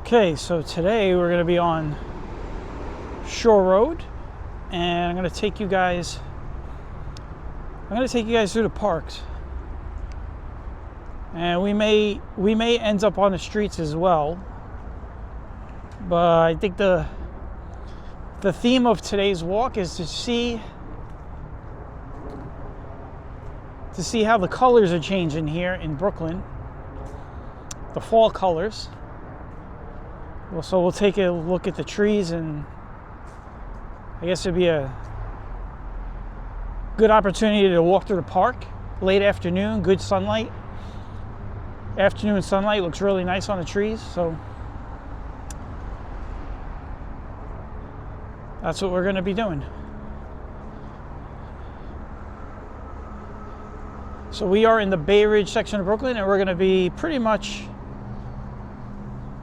Okay, so today we're going to be on Shore Road, and I'm going to take you guys through the parks. And we may end up on the streets as well. But I think the theme of today's walk is to see how the colors are changing here in Brooklyn. The fall colors. So we'll take a look at the trees, and I guess it'd be a good opportunity to walk through the park. Late afternoon, good sunlight. Afternoon sunlight looks really nice on the trees, so that's what we're going to be doing. So we are in the Bay Ridge section of Brooklyn, and we're going to be pretty much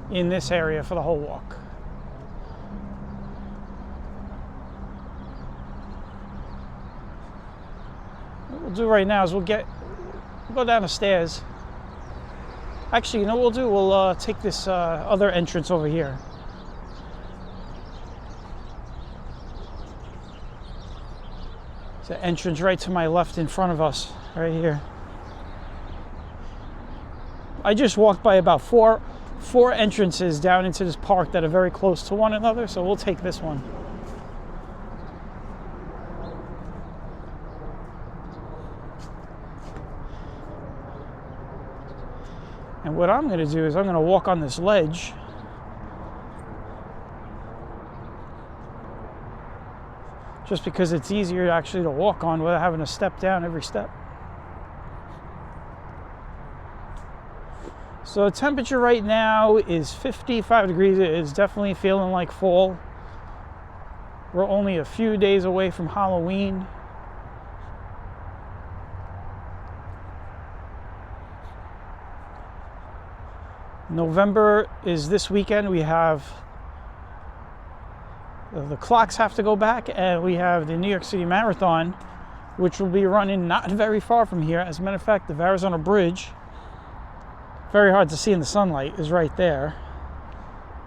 in this area for the whole walk. What we'll do right now is we'll go down the stairs. Actually, you know what we'll do? We'll take this other entrance over here. It's an entrance right to my left in front of us, right here. I just walked by about four entrances down into this park that are very close to one another, so we'll take this one. And what I'm going to do is I'm going to walk on this ledge. Just because it's easier actually to walk on without having to step down every step. So the temperature right now is 55 degrees. It is definitely feeling like fall. We're only a few days away from Halloween. November is this weekend. We have the clocks have to go back, and we have the New York City Marathon, which will be running not very far from here. As a matter of fact, the Arizona Bridge, very hard to see in the sunlight, is right there.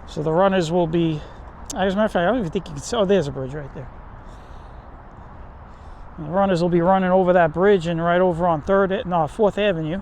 So the runners will be, as a matter of fact, I don't even think you can see, oh, there's a bridge right there. And the runners will be running over that bridge and right over on 4th Avenue.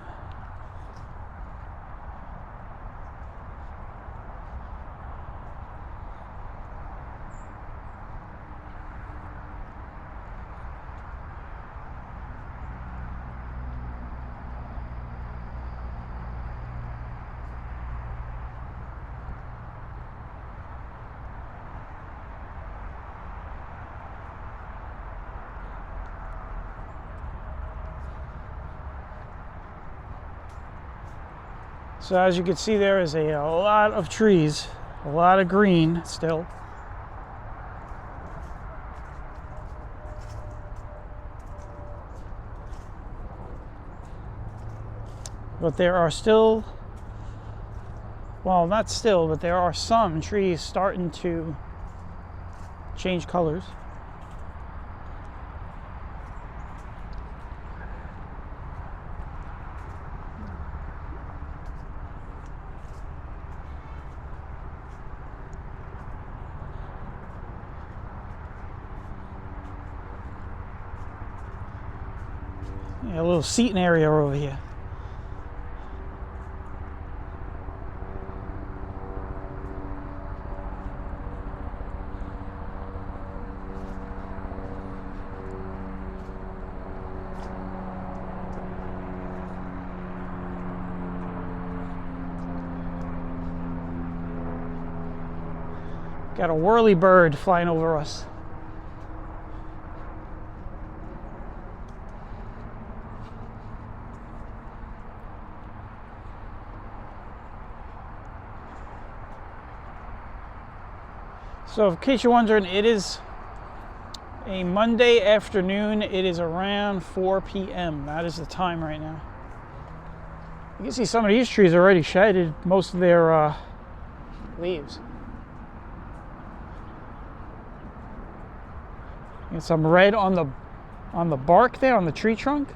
So as you can see, there is a lot of trees, a lot of green still. But there are still, well, not still, but there are some trees starting to change colors. Yeah, a little seating area over here. Got a whirly bird flying over us. So in case you're wondering, it is a Monday afternoon. It is around 4 p.m. That is the time right now. You can see some of these trees already shedded most of their leaves. And some red on the bark there, on the tree trunk.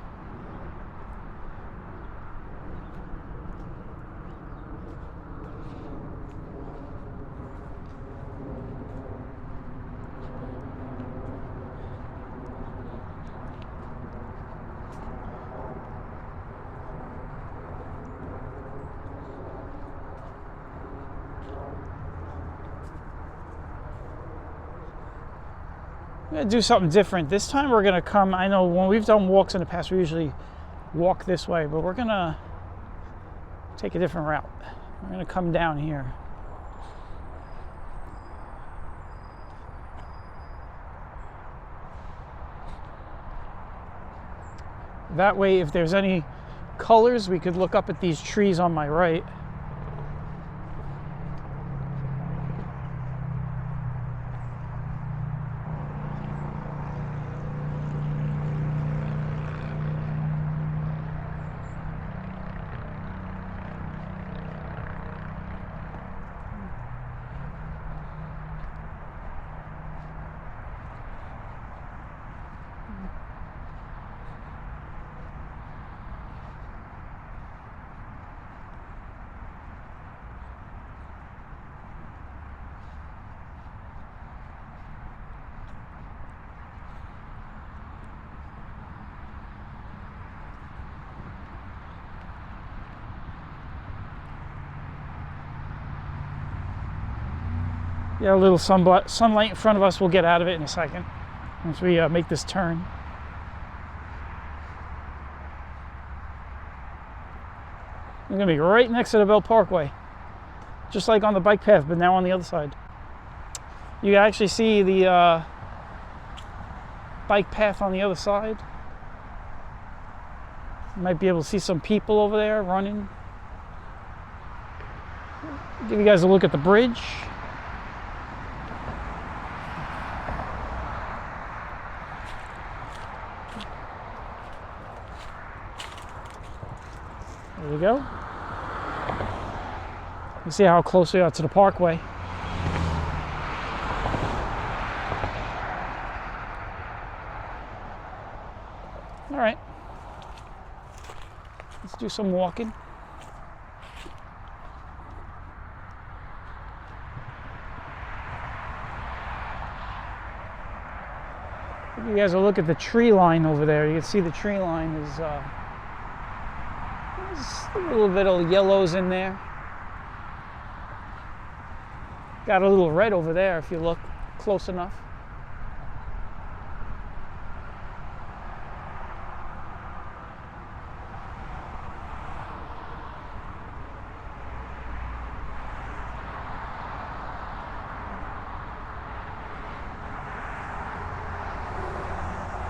We're gonna do something different. This time we're gonna come, I know when we've done walks in the past, we usually walk this way, but we're gonna take a different route. We're gonna come down here. That way, if there's any colors, we could look up at these trees on my right. Yeah, a little sunlight in front of us. We'll get out of it in a second once we make this turn. We're gonna be right next to the Belt Parkway, just like on the bike path, but now on the other side. You can actually see the bike path on the other side. You might be able to see some people over there running. Give you guys a look at the bridge. There you go. You see how close we are to the parkway. All right. Let's do some walking. Give you guys a look at the tree line over there. You can see the tree line is there's a little bit of yellows in there. Got a little red over there if you look close enough.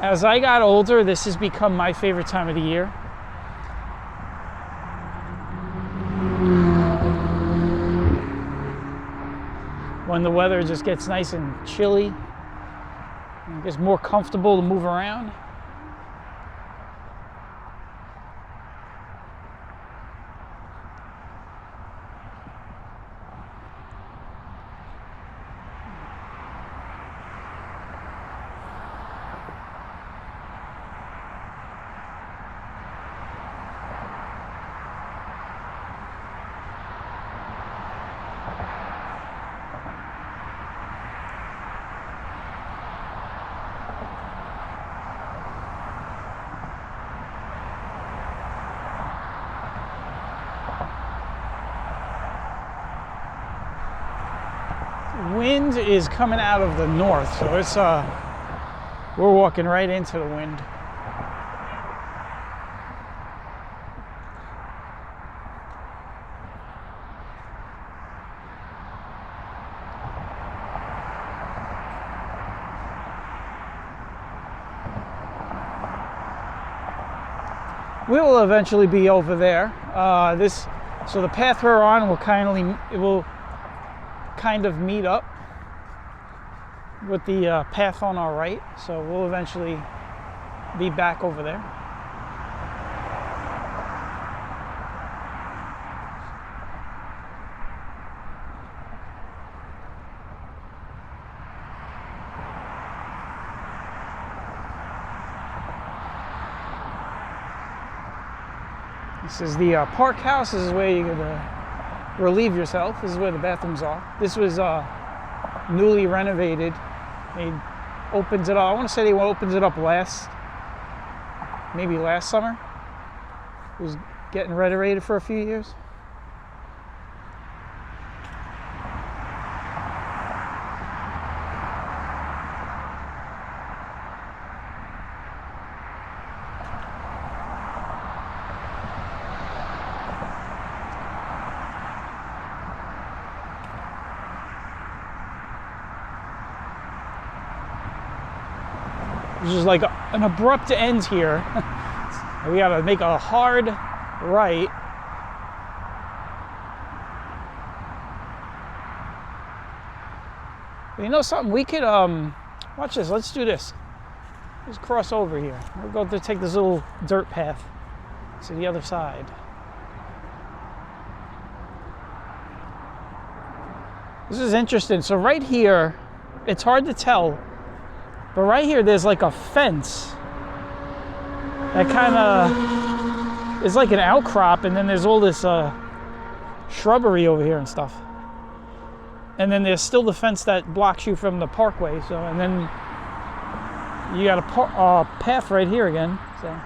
As I got older, this has become my favorite time of the year. When the weather just gets nice and chilly, and it gets more comfortable to move around. Wind is coming out of the north, so it's we're walking right into the wind. We will eventually be over there. So the path we're on will kind of meet up with the path on our right, so we'll eventually be back over there. This is the park house. This is where you could relieve yourself. This is where the bathrooms are. This was newly renovated. They opened it up. I want to say they opened it up maybe last summer. It was getting renovated for a few years. There's just like an abrupt end here. We gotta make a hard right. But you know something? We could, watch this, let's do this. Let's cross over here. We'll go to take this little dirt path to the other side. This is interesting. So right here, it's hard to tell, but right here there's like a fence that kind of is like an outcrop, and then there's all this shrubbery over here and stuff. And then there's still the fence that blocks you from the parkway. So, and then you got a path right here again. So.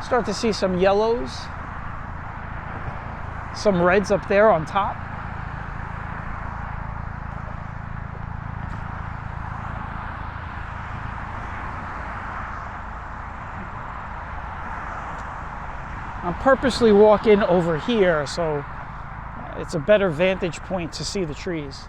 Start to see some yellows, some reds up there on top. I'm purposely walking over here so it's a better vantage point to see the trees.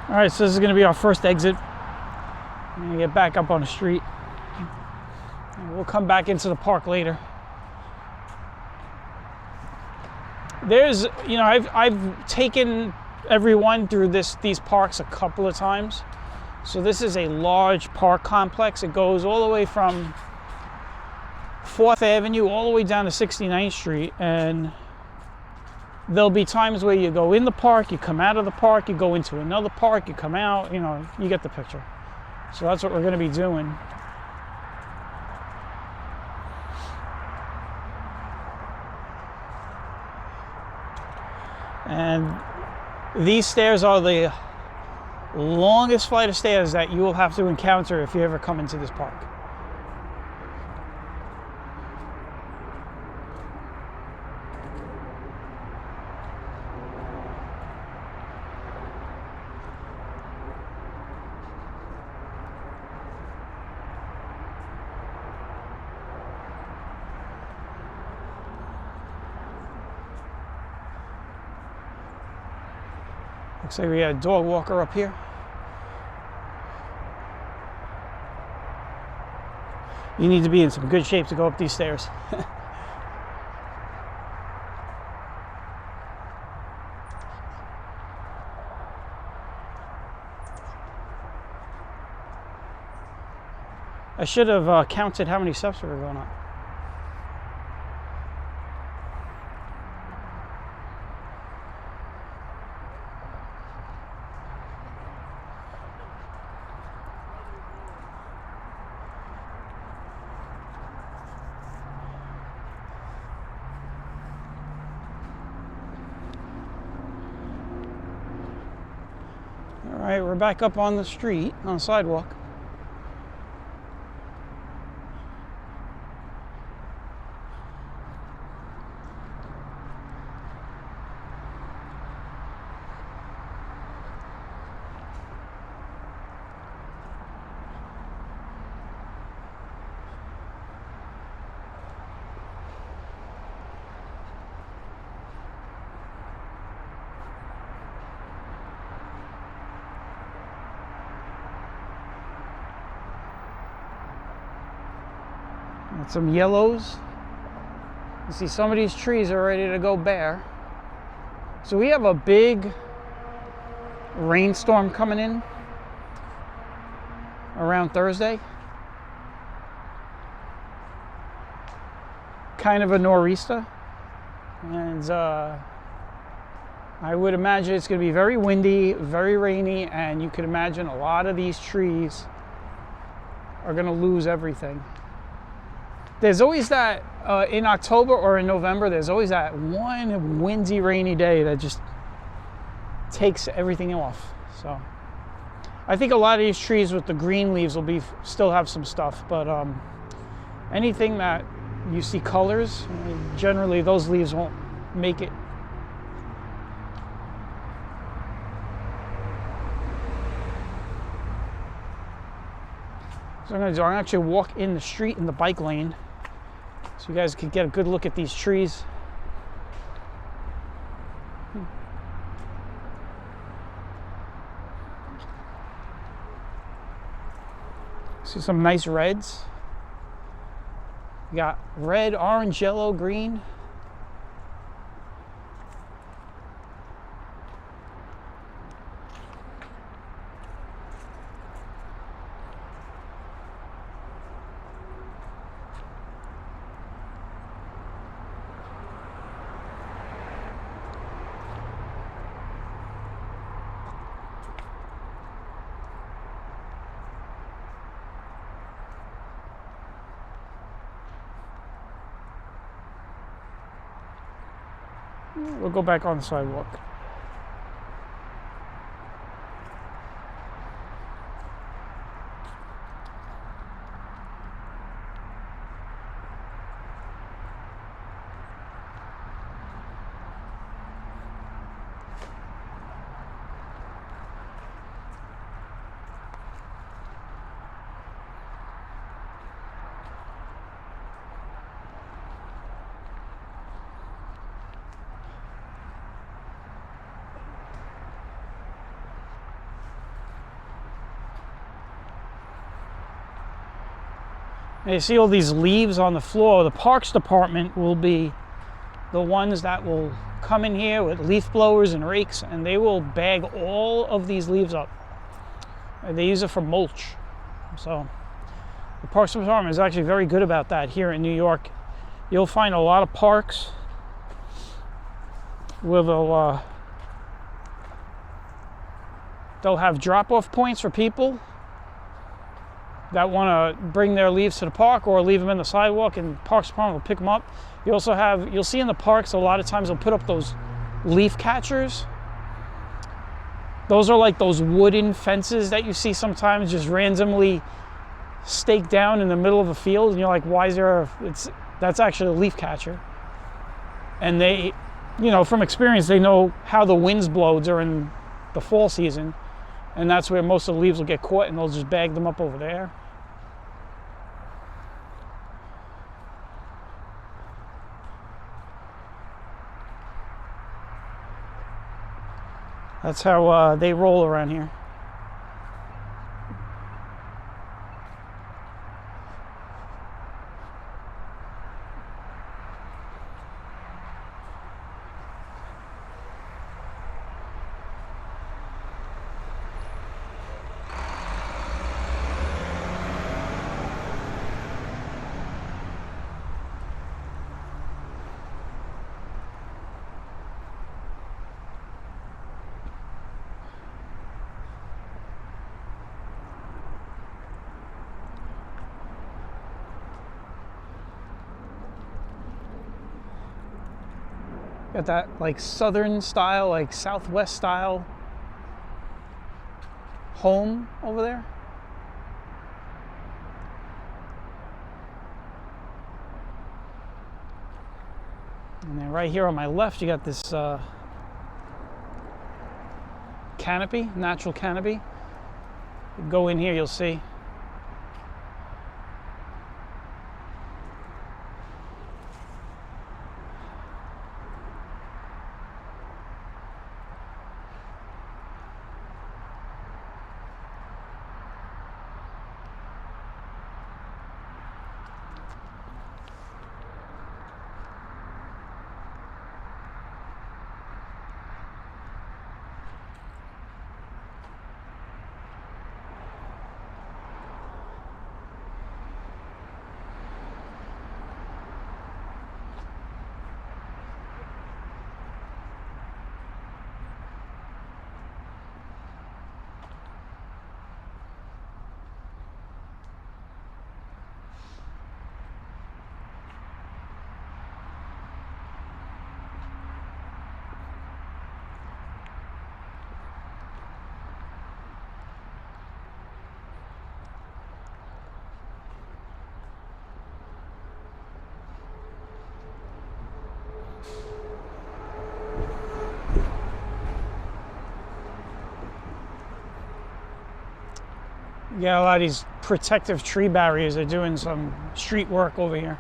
All right, so this is going to be our first exit. I'm going to get back up on the street. And we'll come back into the park later. There's, you know, I've taken everyone through these parks a couple of times. So this is a large park complex. It goes all the way from 4th Avenue all the way down to 69th Street, and there'll be times where you go in the park, you come out of the park, you go into another park, you come out, you know, you get the picture. So that's what we're going to be doing. And these stairs are the longest flight of stairs that you will have to encounter if you ever come into this park. Looks like we got a dog walker up here. You need to be in some good shape to go up these stairs. I should have counted how many steps we were going up. All right, we're back up on the street, on the sidewalk. Got some yellows. You see some of these trees are ready to go bare. So we have a big rainstorm coming in around Thursday. Kind of a nor'easter. And I would imagine it's going to be very windy, very rainy, and you could imagine a lot of these trees are going to lose everything. There's always that, in October or in November, there's always that one windy, rainy day that just takes everything off. So I think a lot of these trees with the green leaves will still have some stuff, but anything that you see colors, generally those leaves won't make it. So I'm going to actually walk in the street in the bike lane so you guys can get a good look at these trees. See some nice reds. You got red, orange, yellow, green. We'll go back on the sidewalk. And you see all these leaves on the floor. The Parks Department will be the ones that will come in here with leaf blowers and rakes, and they will bag all of these leaves up. And they use it for mulch. So the Parks Department is actually very good about that here in New York. You'll find a lot of parks where they'll have drop-off points for people that want to bring their leaves to the park or leave them in the sidewalk, and Parks Department will pick them up. You also have, you'll see in the parks a lot of times they'll put up those leaf catchers. Those are like those wooden fences that you see sometimes just randomly staked down in the middle of a field, and you're like, why is there that's actually a leaf catcher. And they, you know, from experience, they know how the winds blow during the fall season, and that's where most of the leaves will get caught, and they'll just bag them up over there. That's how they roll around here. Got that like southern style, like southwest style home over there. And then right here on my left, you got this canopy, natural canopy. You go in here, you'll see. You got a lot of these protective tree barriers. They're doing some street work over here.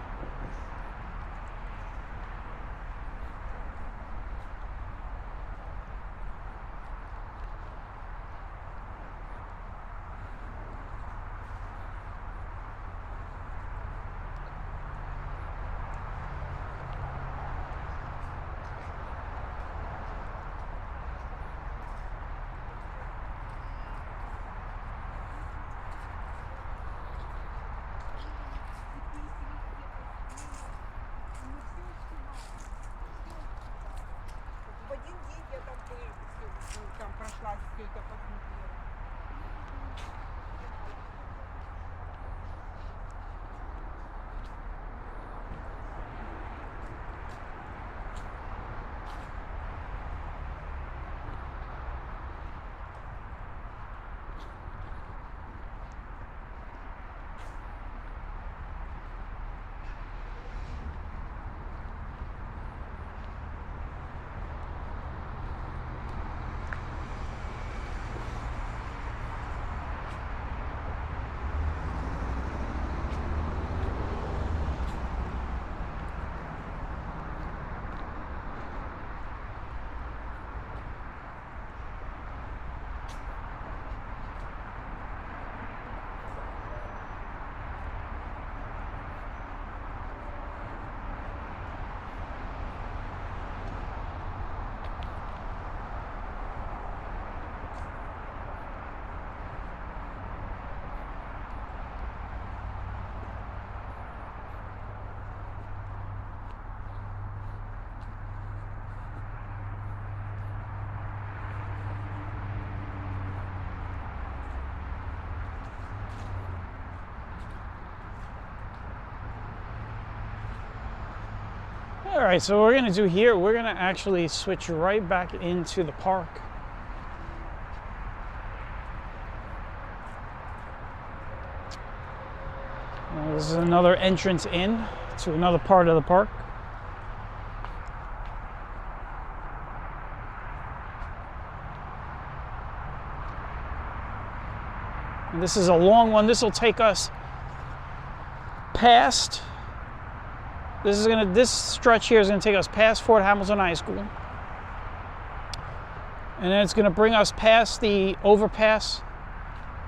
В один день я там прошла, все это посмотрела. All right, so what we're gonna do here, we're gonna actually switch right back into the park. This is another entrance in to another part of the park. And this is a long one. This will take us past. This stretch here is gonna take us past Fort Hamilton High School. And then it's gonna bring us past the overpass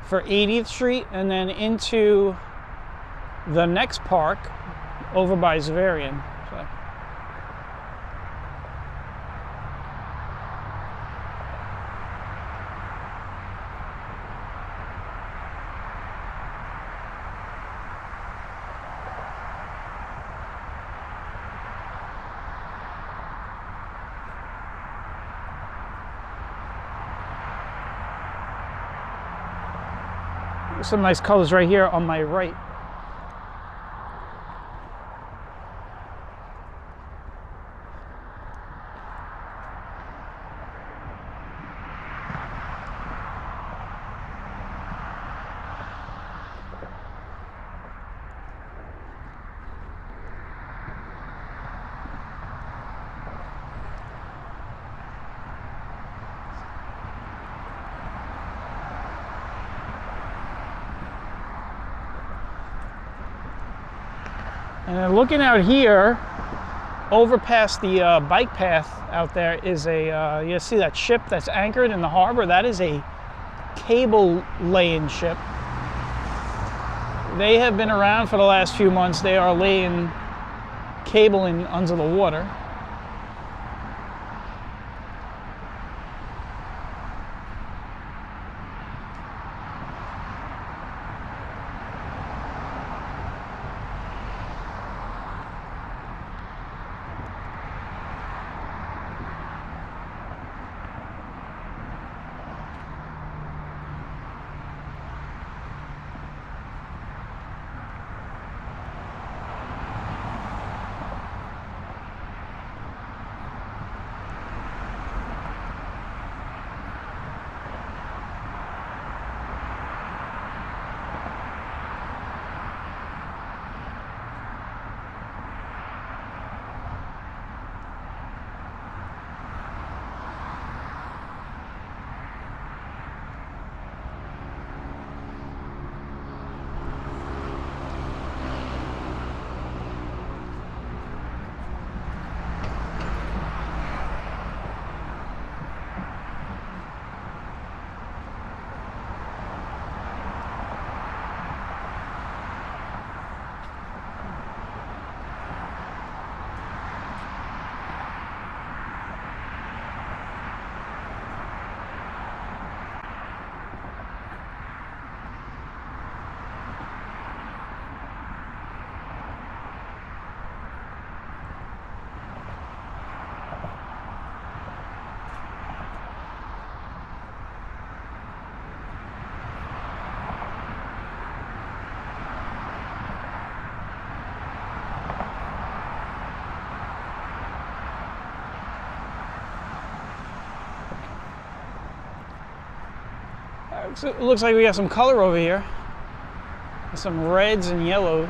for 80th Street and then into the next park over by Zavarian. So. Some nice colors right here on my right. And then looking out here, over past the bike path out there is a, you see that ship that's anchored in the harbor? That is a cable laying ship. They have been around for the last few months. They are laying cabling under the water. So it looks like we got some color over here. Some reds and yellows.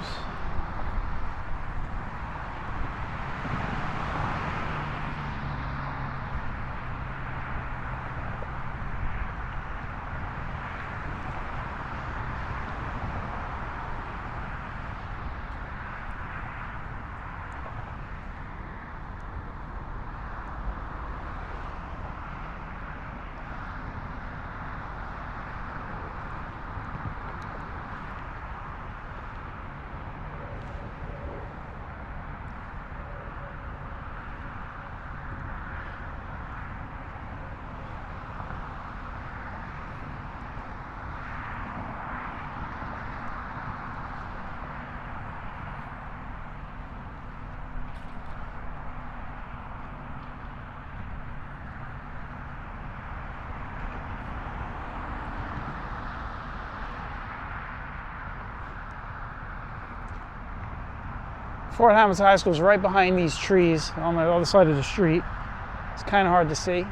Fort Hamilton High School is right behind these trees on the other side of the street. It's kind of hard to see.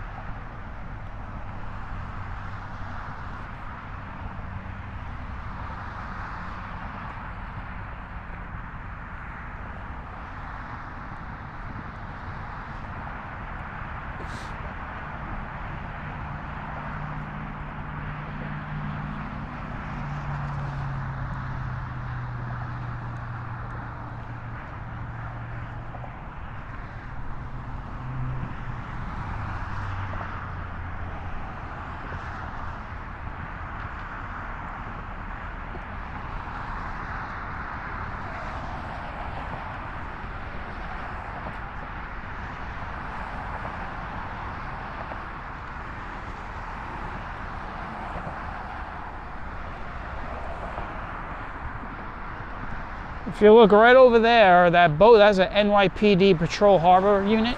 If you look right over there, that boat, that's an NYPD Patrol Harbor unit.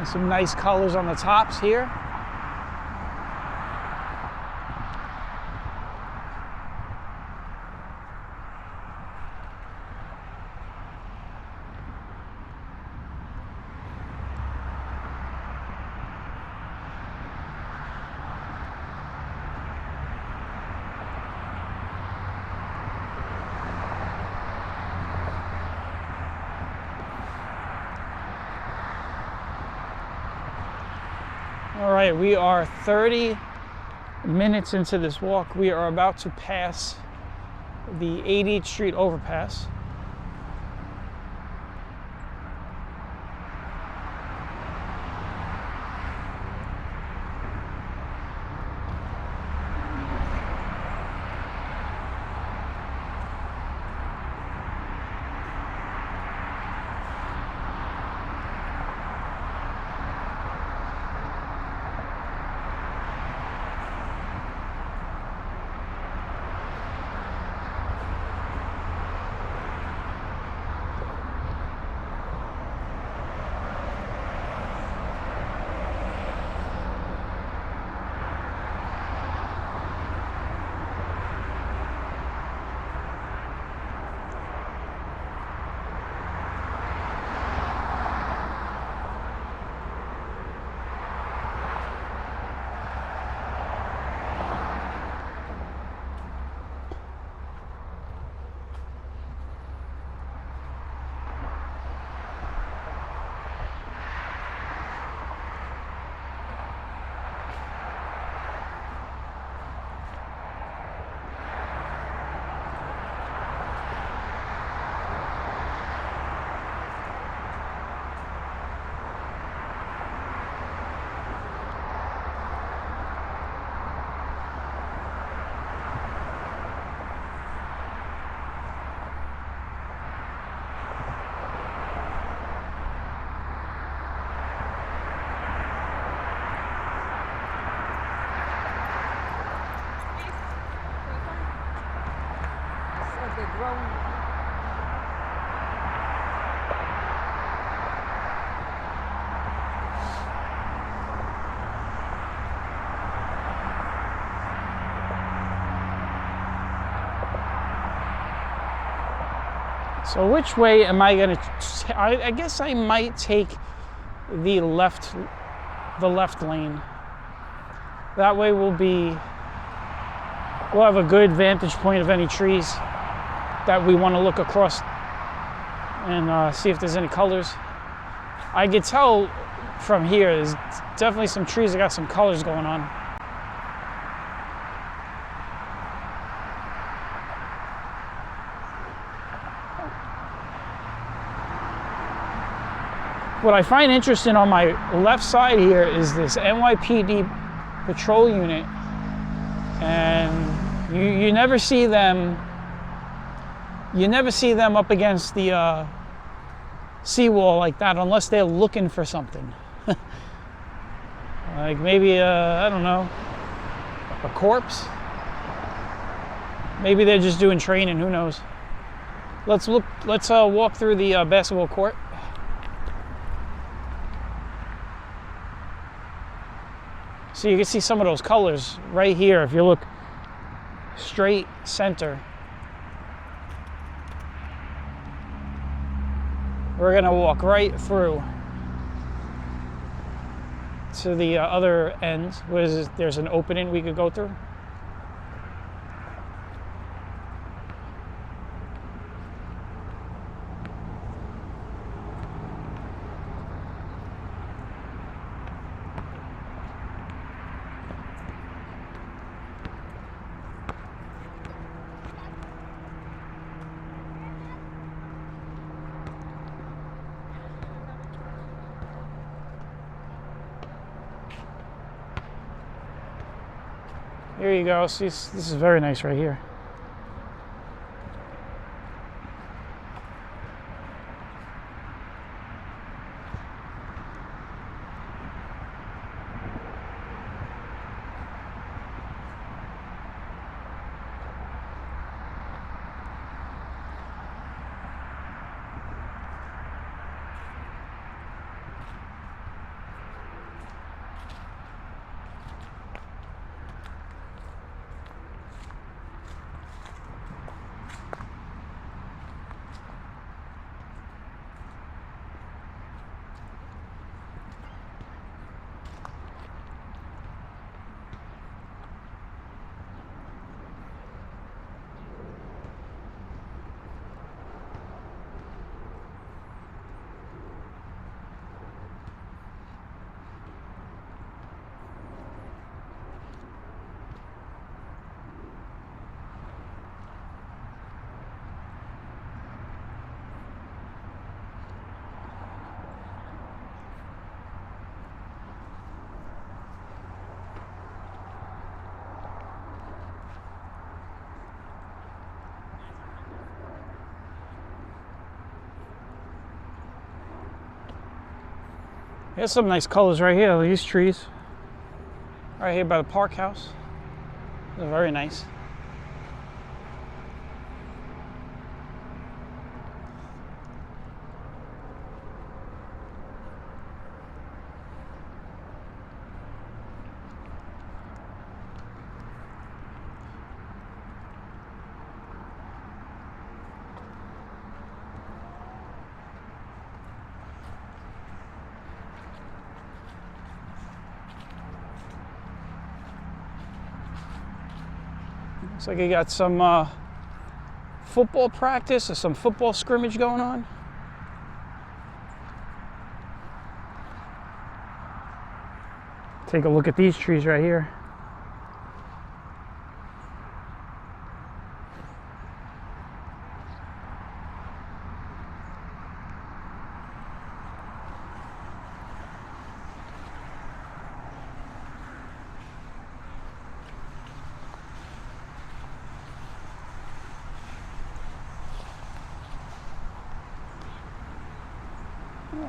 Some nice colors on the tops here. All right, we are 30 minutes into this walk. We are about to pass the 80th Street overpass. growing. So which way am I gonna? I guess I might take the left lane. That way we'll have a good vantage point of any trees that we want to look across and see if there's any colors. I could tell from here there's definitely some trees that got some colors going on. What I find interesting on my left side here is this NYPD patrol unit, and you never see them. You never see them up against the seawall like that unless they're looking for something. Like maybe I don't know, a corpse. Maybe they're just doing training. Who knows? Let's look. Let's walk through the basketball court. So you can see some of those colors right here if you look straight center. We're gonna walk right through to the other end where there's an opening we could go through. Here you go. See, this is very nice right here. There's some nice colors right here, these trees. Right here by the park house. They're very nice. Looks like you got some football practice or some football scrimmage going on. Take a look at these trees right here.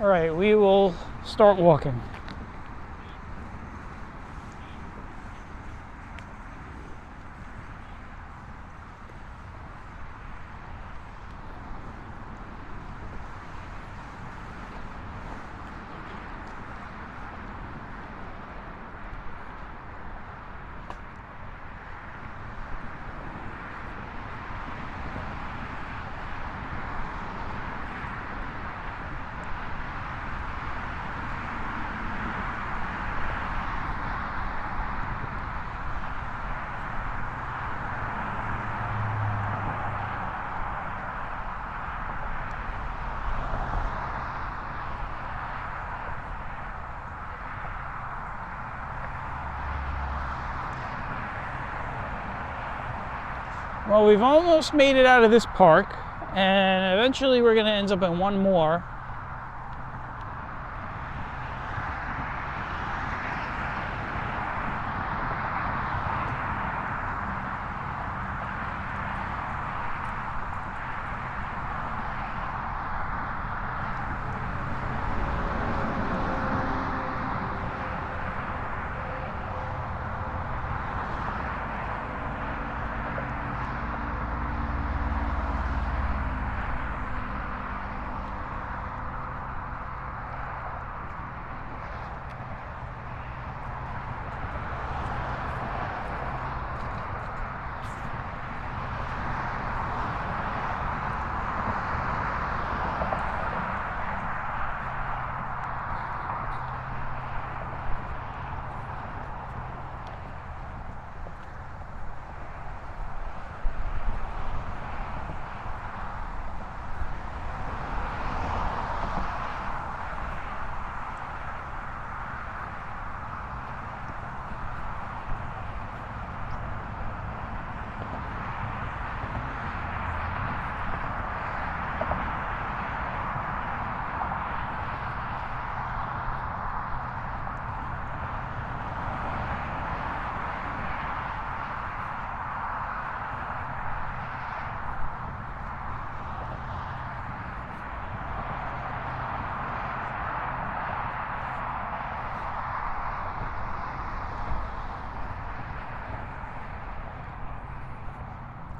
All right, we will start walking. Well, we've almost made it out of this park, and eventually we're going to end up in one more.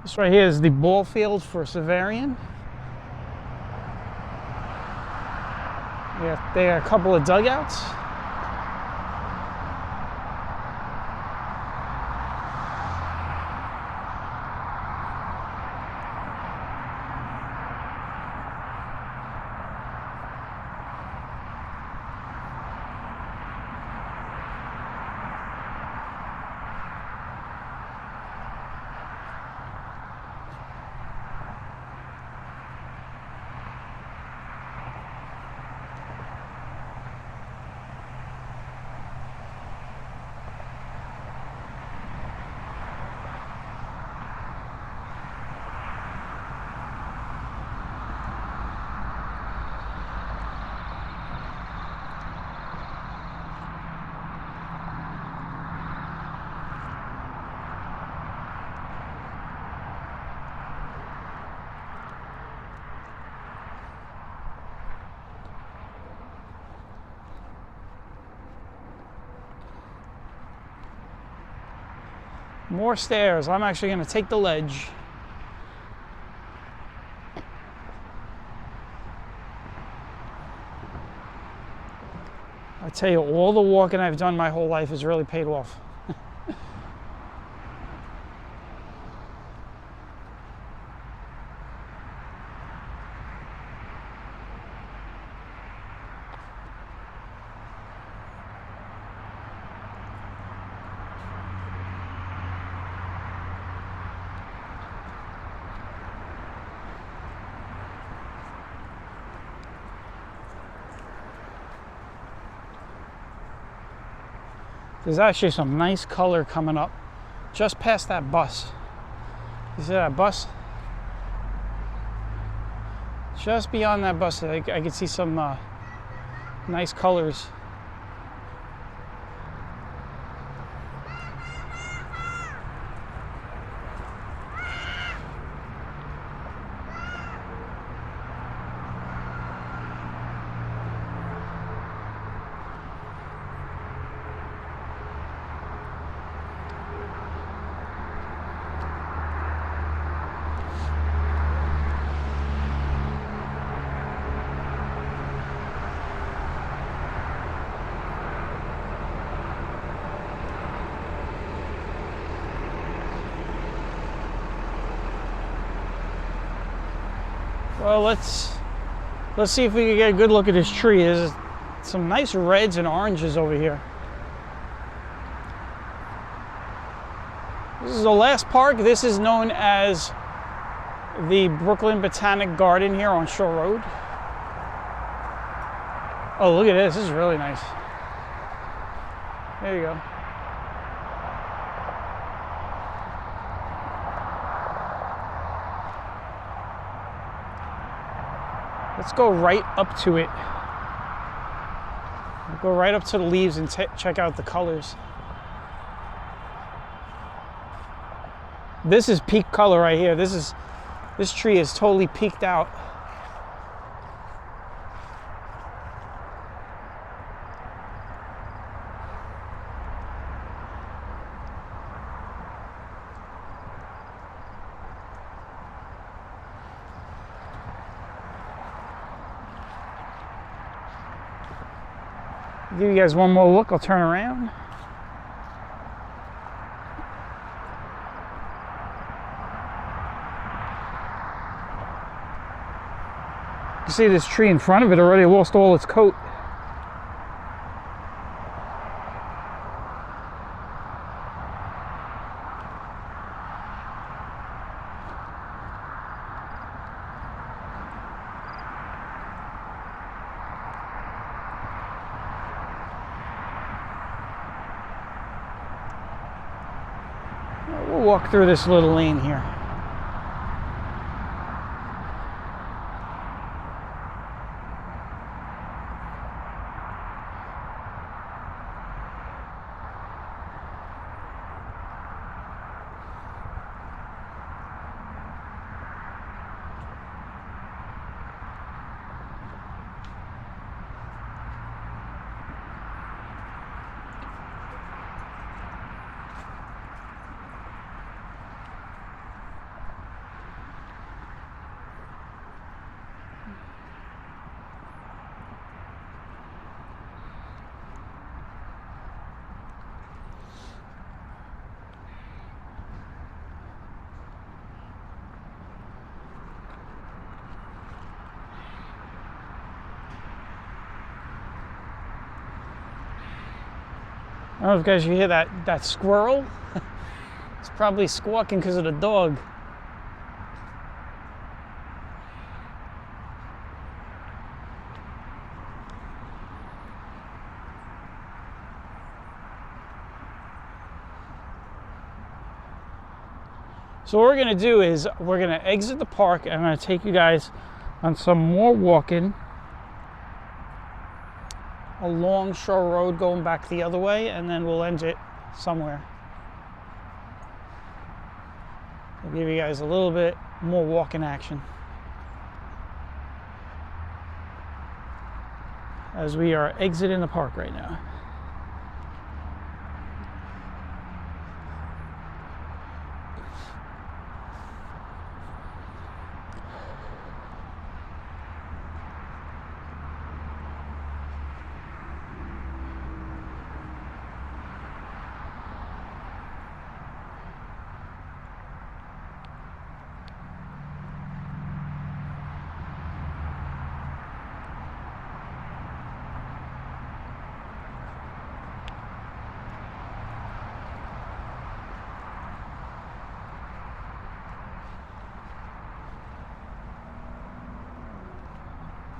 This right here is the ball field for Severian. Yeah, they got a couple of dugouts. More stairs. I'm actually going to take the ledge. I tell you, all the walking I've done my whole life has really paid off. There's actually some nice color coming up just past that bus. You see that bus? Just beyond that bus, I can see some nice colors. Well, let's see if we can get a good look at this tree. There's some nice reds and oranges over here. This is the last park. This is known as the Brooklyn Botanic Garden here on Shore Road. Oh, look at this. This is really nice. There you go. Let's go right up to it. We'll go right up to the leaves and check out the colors. This is peak color right here. This tree is totally peaked out. Give you guys one more look. I'll turn around. You see this tree in front of it already lost all its coat. We'll walk through this little lane here. I don't know if you guys can hear that squirrel. It's probably squawking because of the dog. So what we're gonna do is we're gonna exit the park and I'm gonna take you guys on some more walking along Shore Road going back the other way, and then we'll end it somewhere. I'll give you guys a little bit more walking action as we are exiting the park right now.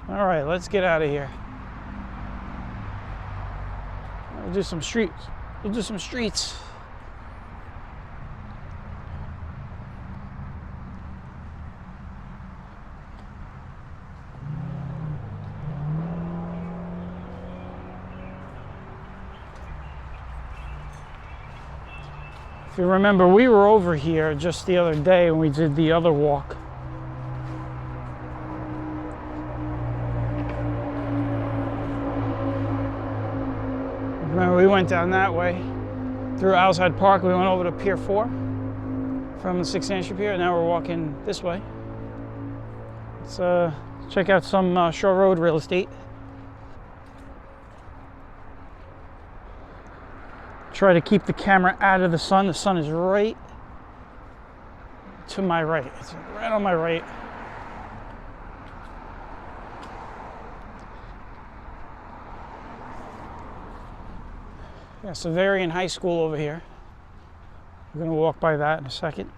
All right, let's get out of here. We'll do some streets. We'll do some streets. If you remember, we were over here just the other day when we did the other walk. Remember, we went down that way through Outside Park. We went over to Pier 4 from the 6th Century Pier, and now we're walking this way. Let's check out some Shore Road real estate. Try to keep the camera out of the sun. The sun is right to my right. It's right on my right. Yeah, Severian High School over here. We're going to walk by that in a second.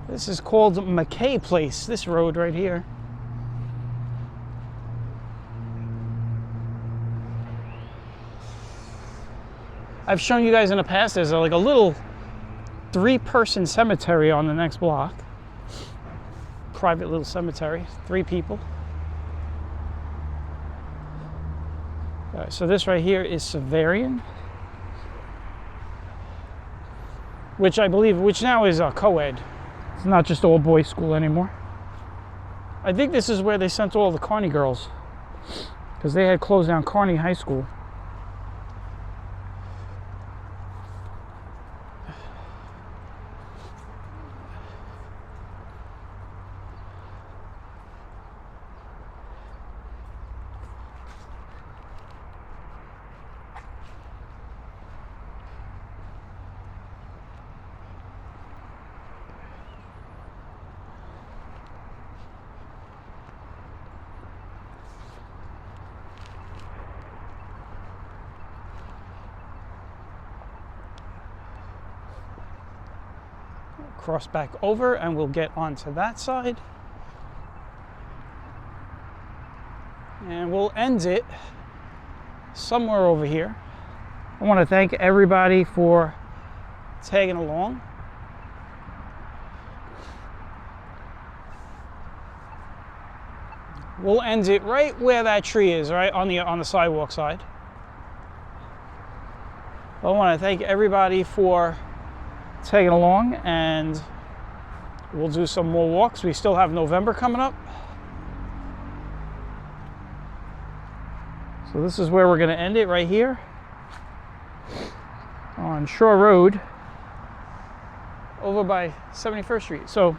This is called McKay Place, this road right here. I've shown you guys in the past, there's like a little 3-person cemetery on the next block. Private little cemetery, 3 people. All right, so this right here is Severian, which I believe, which now is a co-ed. It's not just all boys school anymore. I think this is where they sent all the Kearney girls, because they had closed down Kearney High School. Cross back over and we'll get onto that side. And we'll end it somewhere over here. I want to thank everybody for tagging along. We'll end it right where that tree is, right on the sidewalk side. I want to thank everybody for tagging along, and we'll do some more walks. We still have November coming up. So this is where we're going to end it, right here on Shore Road over by 71st Street. So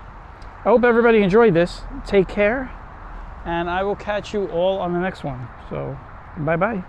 I hope everybody enjoyed this. Take care, and I will catch you all on the next one. So bye-bye.